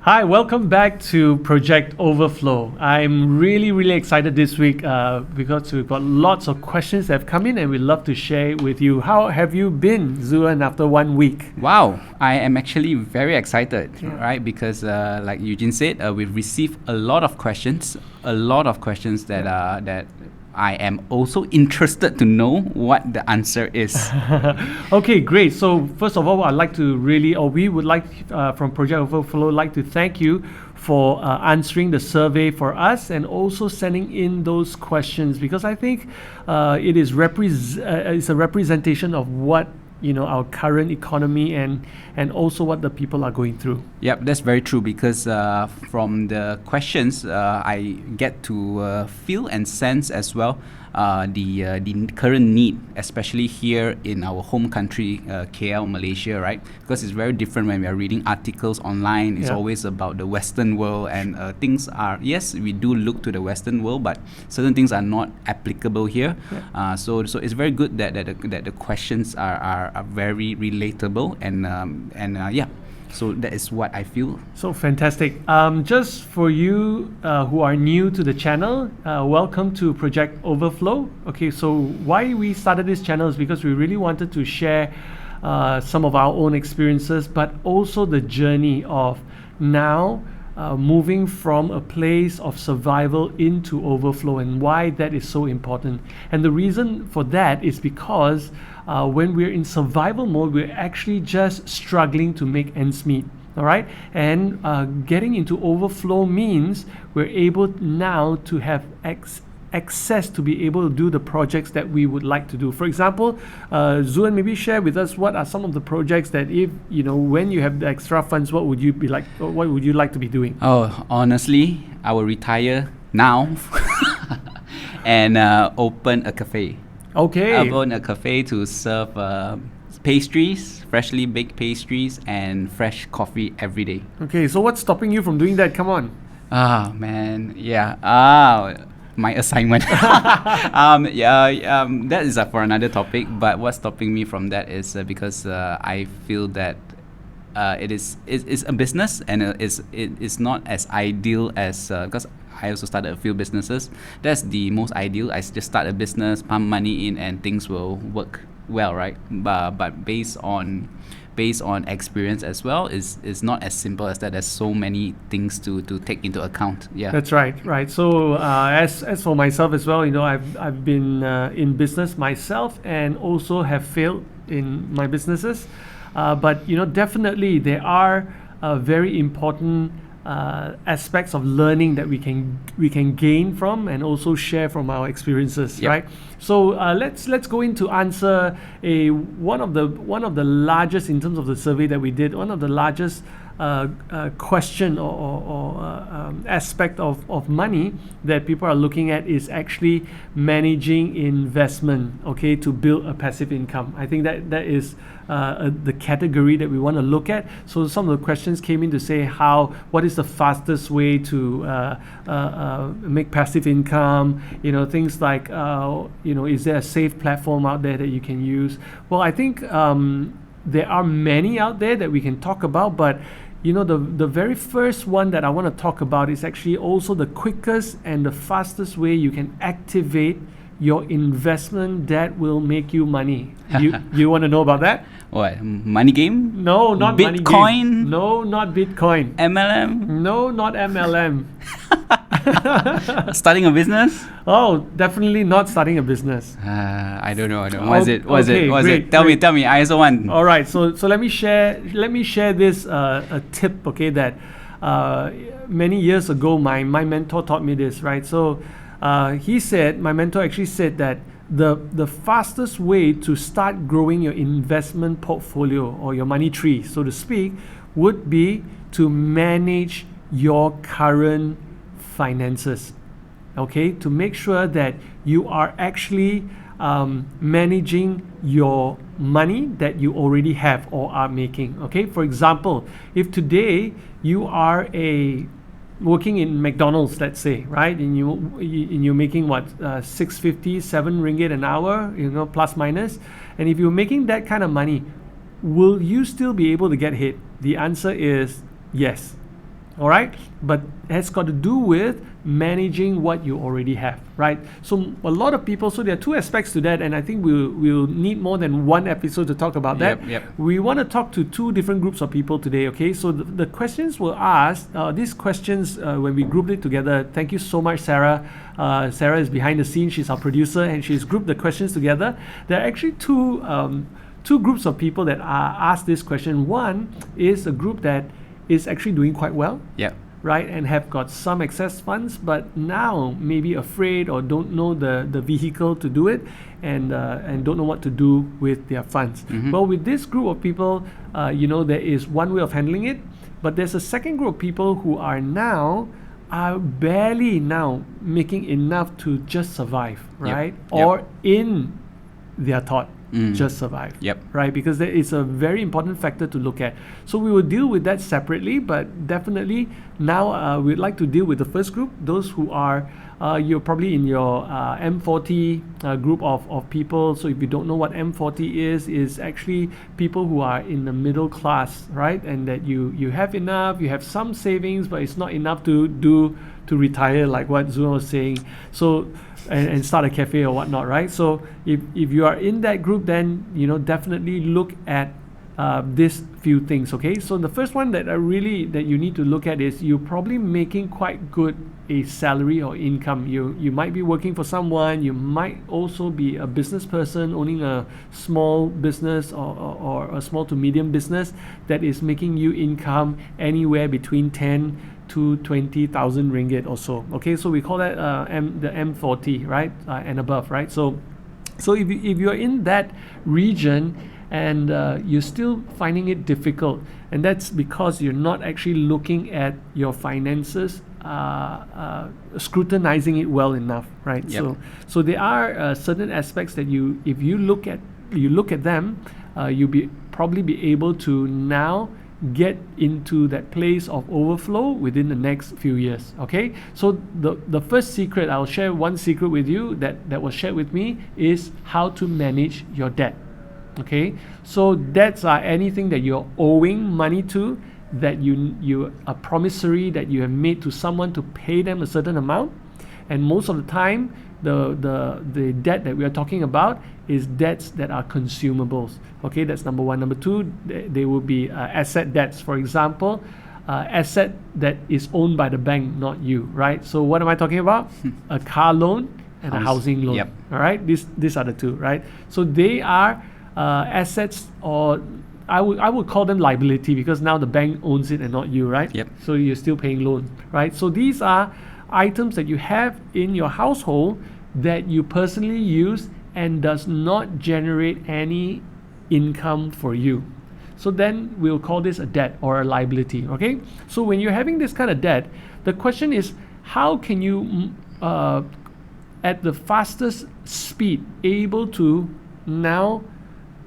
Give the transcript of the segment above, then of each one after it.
Hi, welcome back to Project Overflow. I'm really excited this week because we've got lots of questions that have come in and we'd love to share it with you. How have you been, Zuan, after 1 week? Wow, I am actually very excited, Yeah. right? Because like Eugene said, we've received a lot of questions that I am also interested to know what the answer is. Okay, great. So first of all, I'd like to we would like from Project Overflow, like to thank you for answering the survey for us and also sending in those questions, because I think it is it's a representation of what our current economy and also what the people are going through. Yep, that's very true because from the questions, I get to feel and sense as well the current need, especially here in our home country, KL, Malaysia, right? Because it's very different when we are reading articles online. It's Yeah. always about the Western world, and things are, yes, we do look to the Western world, but certain things are not applicable here. Yeah. So it's very good that the questions are very relatable and yeah. So that is what I feel. So fantastic. Just for you who are new to the channel, welcome to Project Overflow. Okay, so why we started this channel is because we really wanted to share some of our own experiences, but also the journey of now moving from a place of survival into overflow and why that is so important. And the reason for that is because when we're in survival mode, we're actually just struggling to make ends meet. All right, and getting into overflow means we're able now to have access to be able to do the projects that we would like to do. For example, Zuan, maybe share with us what are some of the projects that if when you have the extra funds, what would you be like? What would you like to be doing? Oh, honestly, I will retire now and open a cafe. Okay. I'll open a cafe to serve pastries, freshly baked pastries, and fresh coffee every day. Okay. So what's stopping you from doing that? Come on. Ah, man, yeah. My assignment. That is for another topic. But what's stopping me from that is because I feel that it's a business and it's not as ideal as because I also started a few businesses. That's the most ideal. I just start a business, pump money in, and things will work well, right? But based on experience as well, is not as simple as that. There's so many things to take into account. Yeah, that's right. So as for myself as well, I've been in business myself and also have failed in my businesses, but definitely there are very important aspects of learning that we can gain from and also share from our experiences. Yep. Right? So let's go into answer one of the largest, in terms of the survey that we did, one of the largest question or aspect of money that people are looking at is actually managing investment, okay, to build a passive income. I think that is the category that we want to look at. So some of the questions came in to say what is the fastest way to make passive income, things like is there a safe platform out there that you can use? Well, I think there are many out there that we can talk about, but the very first one that I want to talk about is actually also the quickest and the fastest way you can activate your investment that will make you money. You want to know about that? What, money game? No, not money game. Bitcoin? No, not Bitcoin. MLM? No, not MLM. Starting a business? Oh, definitely not starting a business. I don't know. What is it? Great. Tell me. I also want. All right. So let me share this a tip. Okay, that many years ago my mentor taught me this. Right. So my mentor actually said that the fastest way to start growing your investment portfolio or your money tree, so to speak, would be to manage your current finances. Okay, to make sure that you are actually managing your money that you already have or are making. Okay, for example, if today you are working in McDonald's, let's say, right, and you're making what, 6.50, 7 ringgit an hour, plus minus, and if you're making that kind of money, will you still be able to get hit? The answer is yes. all right? But it has got to do with managing what you already have, right? So a lot of people, so there are two aspects to that, and I think we'll need more than one episode to talk about that. Yep. We want to talk to two different groups of people today, okay? So the questions were asked, these questions, when we grouped it together, thank you so much, Sarah. Sarah is behind the scenes, she's our producer, and she's grouped the questions together. There are actually two groups of people that are asked this question. One is a group that is actually doing quite well, Yep. right, and have got some excess funds, but now maybe afraid or don't know the vehicle to do it, and don't know what to do with their funds. Well, with this group of people, there is one way of handling it, but there's a second group of people who are barely now making enough to just survive, right? Or in their thought, just survive. Yep. Right? Because there is a very important factor to look at. So we will deal with that separately, but definitely now we'd like to deal with the first group, those who are, you're probably in your M40 group of people. So if you don't know what M40 is actually people who are in the middle class, right? And that you have enough, you have some savings, but it's not enough to retire, like what Zuna was saying. So and start a cafe or whatnot, right? So if you are in that group, then definitely look at these few things, okay? So the first one that you need to look at is you're probably making quite good a salary or income. You might be working for someone, you might also be a business person owning a small business or a small to medium business that is making you income anywhere between 10 to 20,000 ringgit or so. Okay, so we call that the M40, right, and above, right? So if you're in that region and you're still finding it difficult, and that's because you're not actually looking at your finances, scrutinizing it well enough, right? Yep. So there are certain aspects that if you look at them, you'll probably be able to now get into that place of overflow within the next few years. Okay, so the first secret, I'll share one secret with you that was shared with me, is how to manage your debt. Okay, so debts are anything that you're owing money to, that you a promissory that you have made to someone to pay them a certain amount, and most of the time the debt that we are talking about is debts that are consumables. Okay, that's number one. Number two, they will be asset debts. For example, asset that is owned by the bank, not you, right? So what am I talking about? A car loan and a housing loan. Yep. All right, these are the two, right? So they are assets, or I would call them liability, because now the bank owns it and not you, right? Yep. So you're still paying loan, right? So these are items that you have in your household that you personally use and does not generate any income for you. So then we'll call this a debt or a liability, okay? So when you're having this kind of debt, the question is, how can you at the fastest speed able to now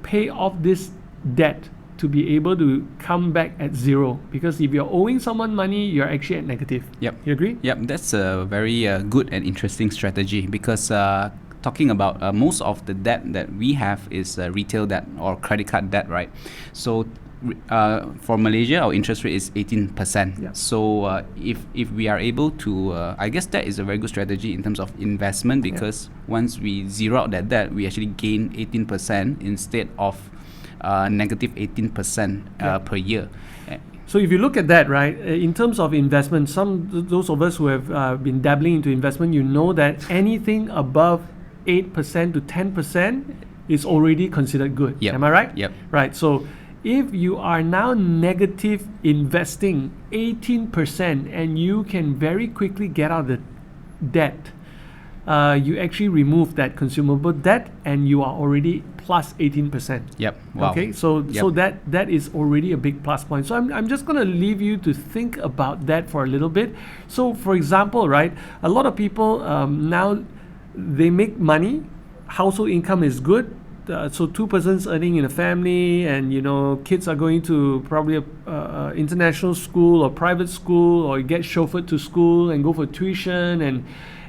pay off this debt to be able to come back at zero? Because if you're owing someone money, you're actually at negative. Yep. You agree? Yep, that's a very good and interesting strategy, because talking about most of the debt that we have is retail debt or credit card debt, right? So for Malaysia, our interest rate is 18%. Yeah. So if we are able to, I guess that is a very good strategy in terms of investment, because once we zero out that debt, we actually gain 18% instead of negative 18% per year. So if you look at that, right, in terms of investment, those of us who have been dabbling into investment, you know that anything above 8% to 10% is already considered good. Yep. Am I right? Yep. Right. So if you are now negative investing 18% and you can very quickly get out of the debt, you actually remove that consumable debt and you are already plus 18%. Yep. Wow. Okay, so that is already a big plus point. So I'm just going to leave you to think about that for a little bit. So for example, right, a lot of people now, they make money, household income is good. So two persons earning in a family, and kids are going to probably a international school or private school, or you get chauffeured to school and go for tuition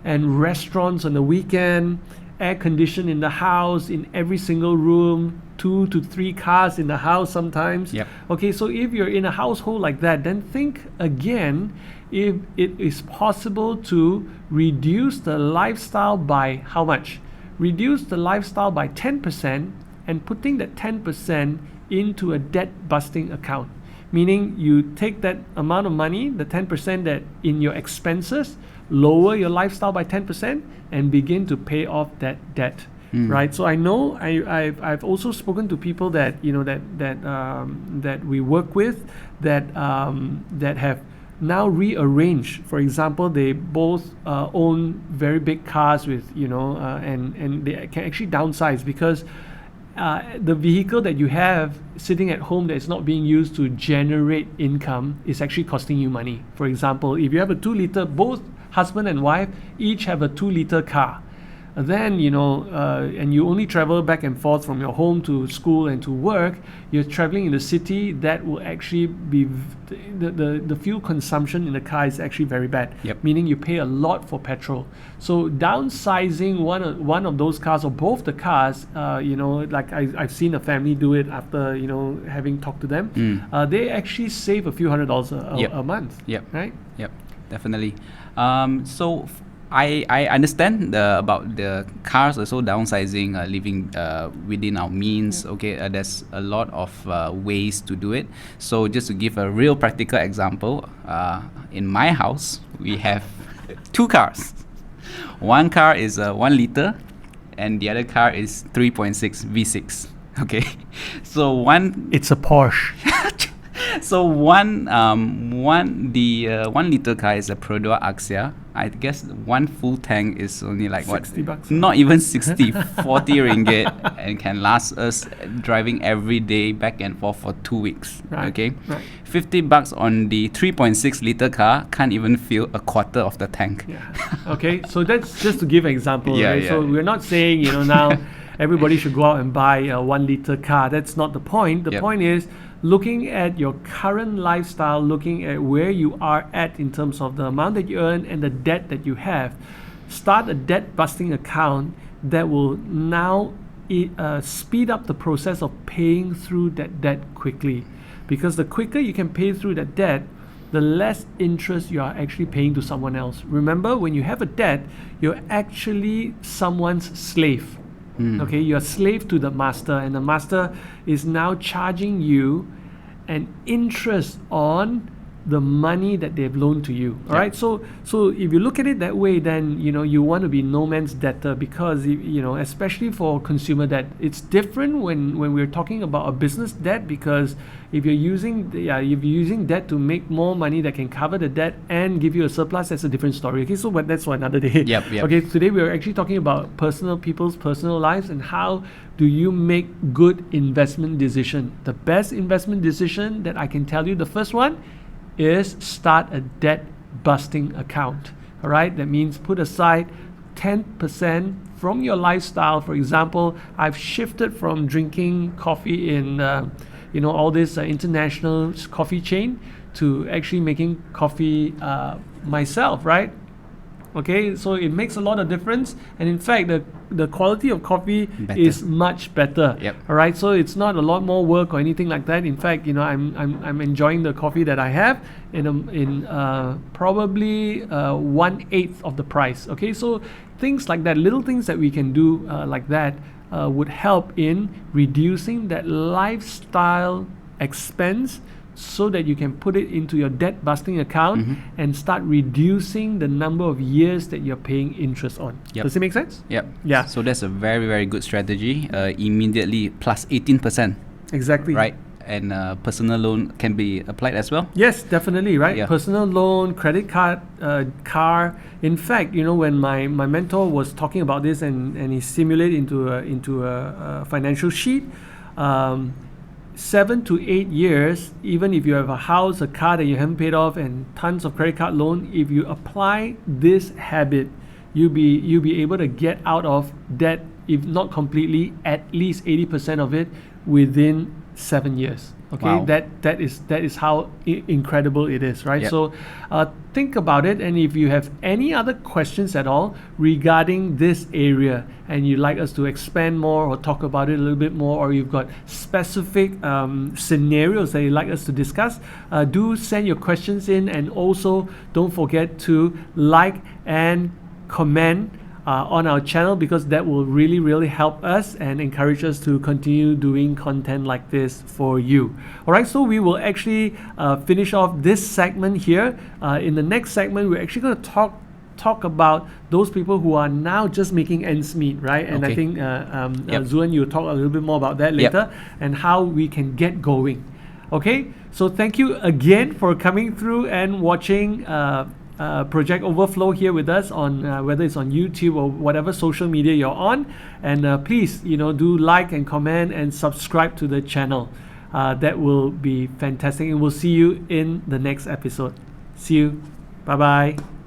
and restaurants on the weekend, air condition in the house, in every single room, 2 to 3 cars in the house sometimes. Yep. Okay, so if you're in a household like that, then think again if it is possible to reduce the lifestyle by how much? Reduce the lifestyle by 10% and putting that 10% into a debt busting account. Meaning you take that amount of money, the 10% that in your expenses, lower your lifestyle by 10% and begin to pay off that debt. Right, so I know I've also spoken to people that that we work with that have now rearranged. For example, they both own very big cars with and they can actually downsize because the vehicle that you have sitting at home that is not being used to generate income is actually costing you money. For example, if you have a 2-liter, both husband and wife each have a 2-liter car, then and you only travel back and forth from your home to school and to work, you're traveling in the city, that will actually be the fuel consumption in the car is actually very bad. Yep. Meaning you pay a lot for petrol. So downsizing one of those cars or both the cars, like I've seen a family do it after having talked to them, they actually save a few $100s a month. Yep. Right. Yep, definitely. So I understand about the cars also downsizing, living within our means. Okay, there's a lot of ways to do it. So just to give a real practical example, in my house we have 2 cars. One car is 1 liter, and the other car is 3.6 V6. Okay, so It's a Porsche. So the 1 liter car is a Prodor Axia. I guess one full tank is only like $60. Not even 60, 40 ringgit, and can last us driving every day back and forth for 2 weeks. Right, Okay, right. $50 on the 3.6 liter car can't even fill a quarter of the tank. Yeah. Okay, so that's just to give an example. Yeah, right? yeah. So we're not saying now everybody should go out and buy a 1 liter car. That's not the point. The Yep. point is looking at your current lifestyle, looking at where you are at in terms of the amount that you earn and the debt that you have. Start a debt busting account that will now speed up the process of paying through that debt quickly. Because the quicker you can pay through that debt, the less interest you are actually paying to someone else. Remember, when you have a debt, you're actually someone's slave. Okay, you're a slave to the master, and the master is now charging you an interest on the money that they've loaned to you. All right, so if you look at it that way, then you want to be no man's debtor, because especially for consumer debt, it's different when we're talking about a business debt, because if you're using debt to make more money that can cover the debt and give you a surplus, that's a different story. Okay, so but that's for another day. Yep. Okay, today we're actually talking about people's personal lives and how do you make good investment decision. The best investment decision that I can tell you, the first one is start a debt busting account. All right, that means put aside 10% from your lifestyle. For example, I've shifted from drinking coffee in all this international coffee chain to actually making coffee myself, right? Okay, so it makes a lot of difference, and in fact the quality of coffee is much better. Yep. All right, so it's not a lot more work or anything like that. In fact, I'm enjoying the coffee that I have in probably 1/8 of the price. Okay, so things like that, little things that we can do like that would help in reducing that lifestyle expense, so that you can put it into your debt busting account and start reducing the number of years that you're paying interest on. Yep. Does it make sense? Yep. Yeah. So that's a very, very good strategy. Immediately plus 18%. Exactly. Right. And personal loan can be applied as well. Yes, definitely, right? Yeah. Personal loan, credit card, car. In fact, when my mentor was talking about this and he simulated into a financial sheet, 7 to 8 years, even if you have a house, a car that you haven't paid off, and tons of credit card loan, if you apply this habit, you'll be able to get out of debt, if not completely, at least 80% of it within 7 years. Okay, Wow. that is how incredible it is, right? Yep. So think about it, and if you have any other questions at all regarding this area and you'd like us to expand more or talk about it a little bit more, or you've got specific scenarios that you'd like us to discuss, do send your questions in, and also don't forget to like and comment on our channel, because that will really help us and encourage us to continue doing content like this for you. All right, so we will actually finish off this segment here. In the next segment, we're actually going to talk about those people who are now just making ends meet, right? And I Okay. think Yep. Zuan, you'll talk a little bit more about that later, and how we can get going. Okay, so thank you again for coming through and watching Project Overflow here with us on whether it's on YouTube or whatever social media you're on. And please, do like and comment and subscribe to the channel. That will be fantastic, and we'll see you in the next episode. See you. Bye bye.